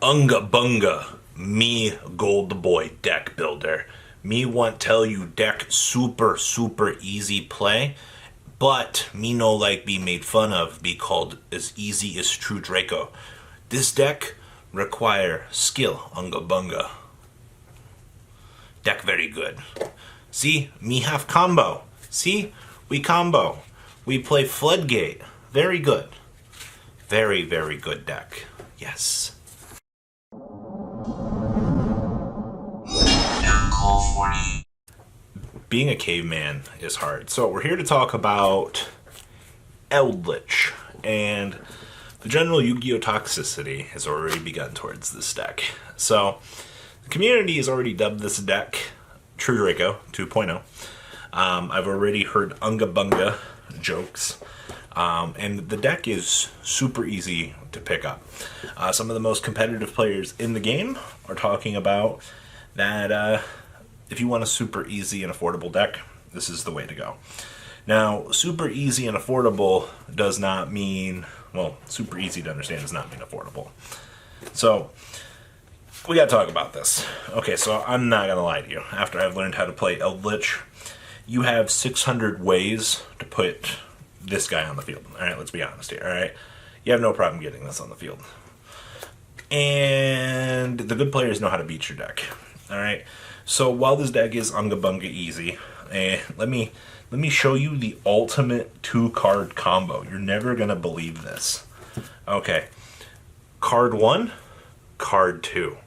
Unga bunga, me gold boy deck builder. Me want tell you deck super easy play, but me no like be made fun of, be called as easy as True Draco. This deck require skill, unga bunga. Deck very good. See, me have combo. See, we combo. We play Floodgate. Very good. Very good deck. Yes. Being a caveman is hard. So we're here to talk about Eldlich, and the general Yu-Gi-Oh toxicity has already begun towards this deck. So the community has already dubbed this deck True Draco 2.0. I've already heard Unga Bunga jokes. And the deck is super easy to pick up. Some of the most competitive players in the game are talking about that if you want a super easy and affordable deck, this is the way to go. Now, super easy and affordable does not mean, well, super easy to understand does not mean affordable. So, we gotta talk about this. Okay, so I'm not gonna lie to you. After I've learned how to play Eldlich, you have 600 ways to put this guy on the field. Alright, let's be honest here, alright? You have no problem getting this on the field. And the good players know how to beat your deck. Alright? So while this deck is Unga Bunga easy, let me show you the ultimate 2-card combo. You're never gonna believe this. Okay. Card 1, card 2.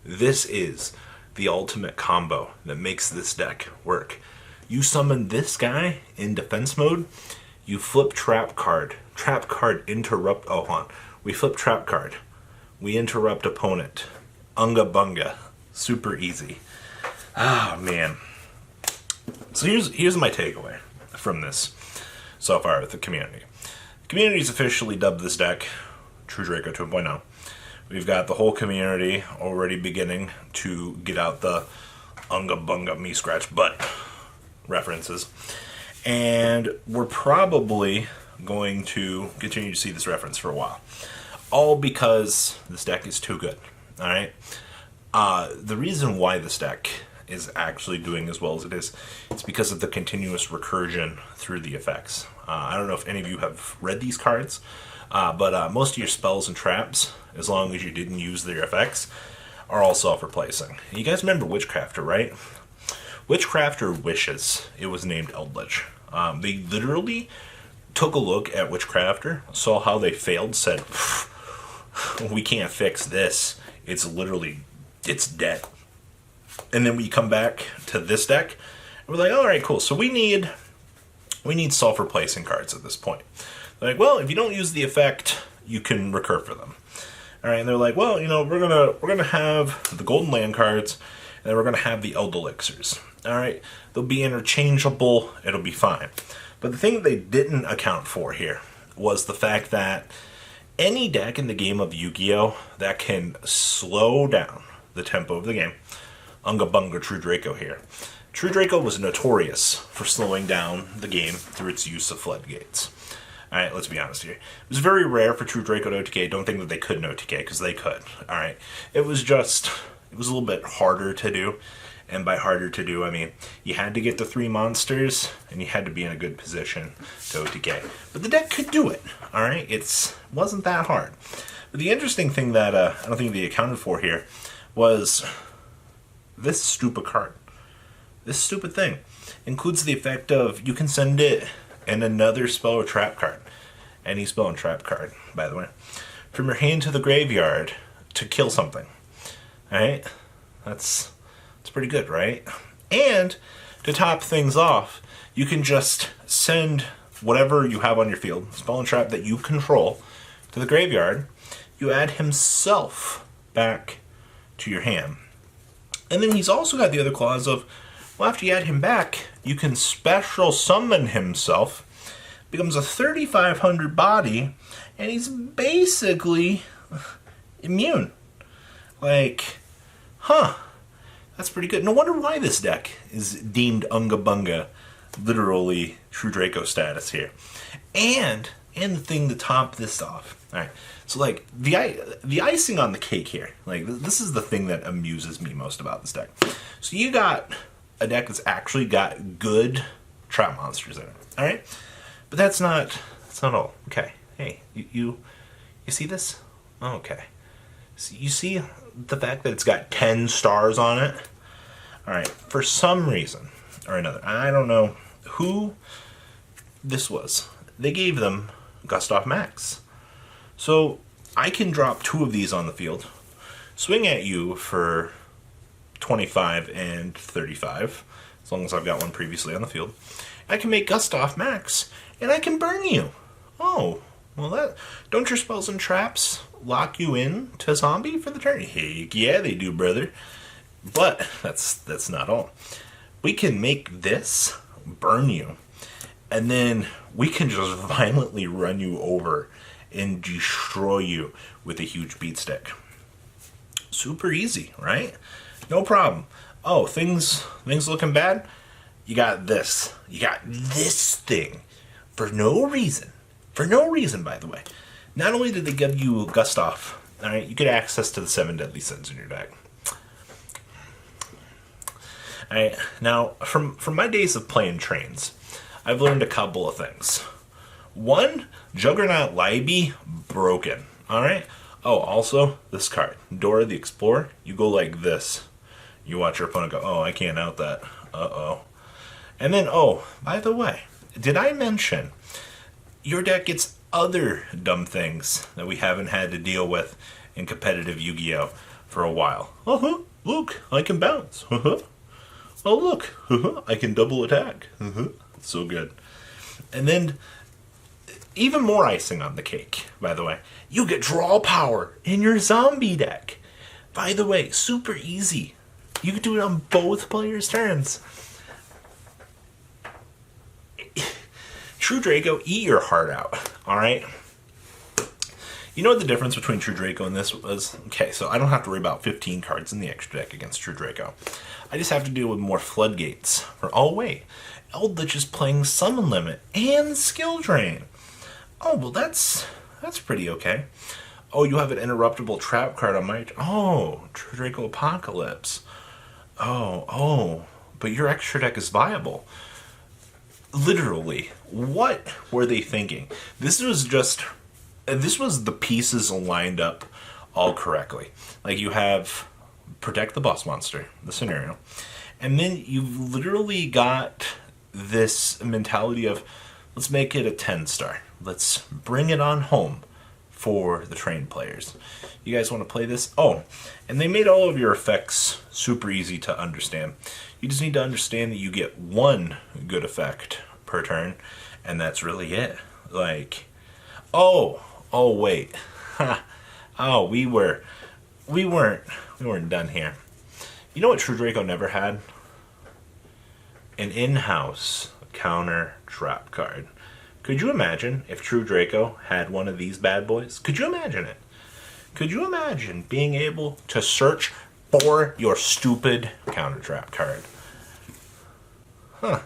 This is the ultimate combo that makes this deck work. You summon this guy in defense mode, you flip trap card interrupt, oh hold on. We flip trap card. We interrupt opponent. Unga Bunga. Super easy. Ah, man. So here's my takeaway from this so far with the community. The community's officially dubbed this deck True Draco 2.0. We've got the whole community already beginning to get out the Unga Bunga me scratch butt references. And we're probably going to continue to see this reference for a while. All because this deck is too good. Alright? The reason why this deck is actually doing as well as it is, it's because of the continuous recursion through the effects. I don't know if any of you have read these cards, but most of your spells and traps, as long as you didn't use their effects, are all self-replacing. You guys remember Witchcrafter, right? Witchcrafter wishes it was named Eldlich. They literally took a look at Witchcrafter, saw how they failed, said, we can't fix this. It's dead. And then we come back to this deck, and we're like, alright, cool. So we need self-replacing cards at this point. They're like, well, if you don't use the effect, you can recur for them. Alright, and they're like, well, you know, we're gonna have the golden land cards, and then we're gonna have the Eldelixirs. Alright, they'll be interchangeable, it'll be fine. But the thing that they didn't account for here was the fact that any deck in the game of Yu-Gi-Oh! That can slow down the tempo of the game, Unga Bunga True Draco here. True Draco was notorious for slowing down the game through its use of floodgates. Alright, let's be honest here. It was very rare for True Draco to OTK. Don't think that they couldn't OTK, because they could. Alright, it was a little bit harder to do. And by harder to do, I mean, you had to get the 3 monsters, and you had to be in a good position to OTK. But the deck could do it, alright? It wasn't that hard. But the interesting thing that I don't think they accounted for here was this stupid card. This stupid thing includes the effect of you can send it in another spell or trap card. Any spell and trap card, by the way. From your hand to the graveyard to kill something. Alright? That's pretty good, right? And to top things off, you can just send whatever you have on your field, spell and trap that you control, to the graveyard. You add himself back to your hand. And then he's also got the other clause of, well, after you add him back, you can special summon himself, becomes a 3,500 body, and he's basically immune. Like, huh. That's pretty good. No wonder why this deck is deemed Unga Bunga, literally True Draco status here. And the thing to top this off, right. So like the icing on the cake here, like this is the thing that amuses me most about this deck. So you got a deck that's actually got good trap monsters in it. All right, but that's not all. Okay, hey, you see this? Okay, so you see the fact that it's got 10 stars on it. All right, for some reason or another, I don't know who this was. They gave them Gustav Max. So I can drop 2 of these on the field, swing at you for 25 and 35, as long as I've got one previously on the field. I can make Gustav Max, and I can burn you. Oh, well, don't your spells and traps lock you in to zombie for the turn? Heck yeah, they do, brother. But that's not all. We can make this burn you, and then we can just violently run you over and destroy you with a huge beat stick. Super easy, right? No problem. Oh, things looking bad? You got this. You got this thing. For no reason. For no reason, by the way. Not only did they give you Gustav, alright, you get access to the 7 deadly sins in your deck. Alright, now, from my days of playing trains, I've learned a couple of things. One, Juggernaut Libby, broken. Alright? Oh, also, this card, Dora the Explorer, you go like this. You watch your opponent go, oh, I can't out that. Uh-oh. And then, oh, by the way, did I mention your deck gets other dumb things that we haven't had to deal with in competitive Yu-Gi-Oh! For a while? Uh-huh, look, I can bounce. Uh-huh. Oh, look, uh-huh, I can double attack. Uh-huh. So good. And then, even more icing on the cake, by the way, you get draw power in your zombie deck. By the way, super easy. You can do it on both players' turns. True Draco, eat your heart out, alright? You know what the difference between True Draco and this was? Okay, so I don't have to worry about 15 cards in the extra deck against True Draco. I just have to deal with more floodgates. Oh wait, Eldlich is playing Summon Limit and Skill Drain. Oh, well that's pretty okay. Oh, you have an interruptible trap card on my... Oh, True Draco Apocalypse. Oh, but your extra deck is viable. Literally, what were they thinking? This was the pieces lined up all correctly. Like, you have Protect the Boss Monster, the scenario, and then you've literally got this mentality of, let's make it a 10-star. Let's bring it on home for the trained players. You guys want to play this? Oh, and they made all of your effects super easy to understand. You just need to understand that you get one good effect per turn, and that's really it. Like, oh wait, oh, we weren't done here. You know what True Draco never had? An in-house counter trap card. Could you imagine if True Draco had one of these bad boys? Could you imagine it? Could you imagine being able to search for your stupid counter trap card? Huh.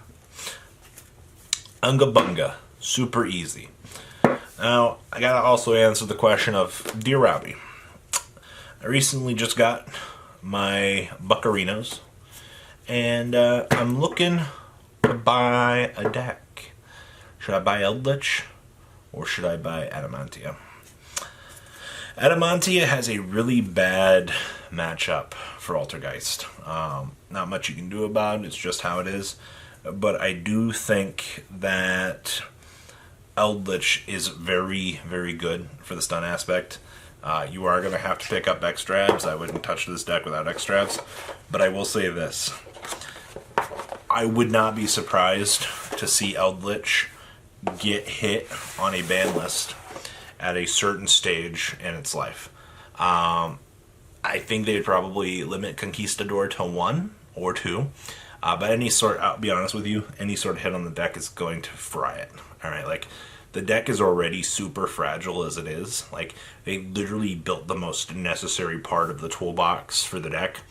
Unga Bunga. Super easy. Now, I gotta also answer the question of, Dear Robbie, I recently just got my Buccarinos, and I'm looking to buy a deck. Should I buy Eldlich, or should I buy Adamantia? Adamantia has a really bad matchup for Altergeist. Not much you can do about it, it's just how it is. But I do think that Eldlich is very, very good for the stun aspect. You are going to have to pick up X-Drabs. I wouldn't touch this deck without X-Drabs. But I will say this. I would not be surprised to see Eldlich get hit on a ban list at a certain stage in its life. I think they'd probably limit Conquistador to 1 or 2. But any sort, I'll be honest with you, any sort of hit on the deck is going to fry it. Alright, like, the deck is already super fragile as it is. Like, they literally built the most necessary part of the toolbox for the deck.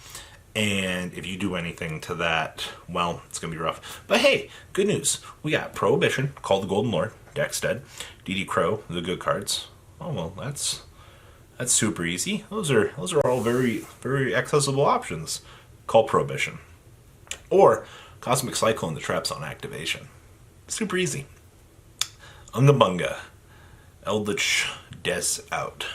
And if you do anything to that, well, it's going to be rough. But hey, good news. We got Prohibition, called the Golden Lord, deck's dead. DD Crow, the good cards. Oh well, that's super easy. Those are all very accessible options. Call Prohibition or Cosmic Cyclone, the traps on activation. Super easy. Unga Bunga. Eldlich Des out.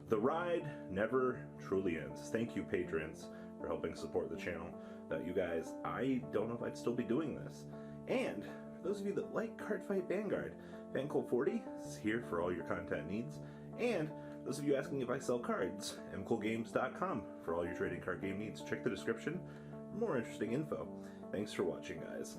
The ride never truly ends. Thank you, patrons, for helping support the channel. Without you guys, I don't know if I'd still be doing this. And for those of you that like Cardfight Vanguard, FanCool40 is here for all your content needs. And those of you asking if I sell cards, mcoolgames.com for all your trading card game needs. Check the description for more interesting info. Thanks for watching, guys.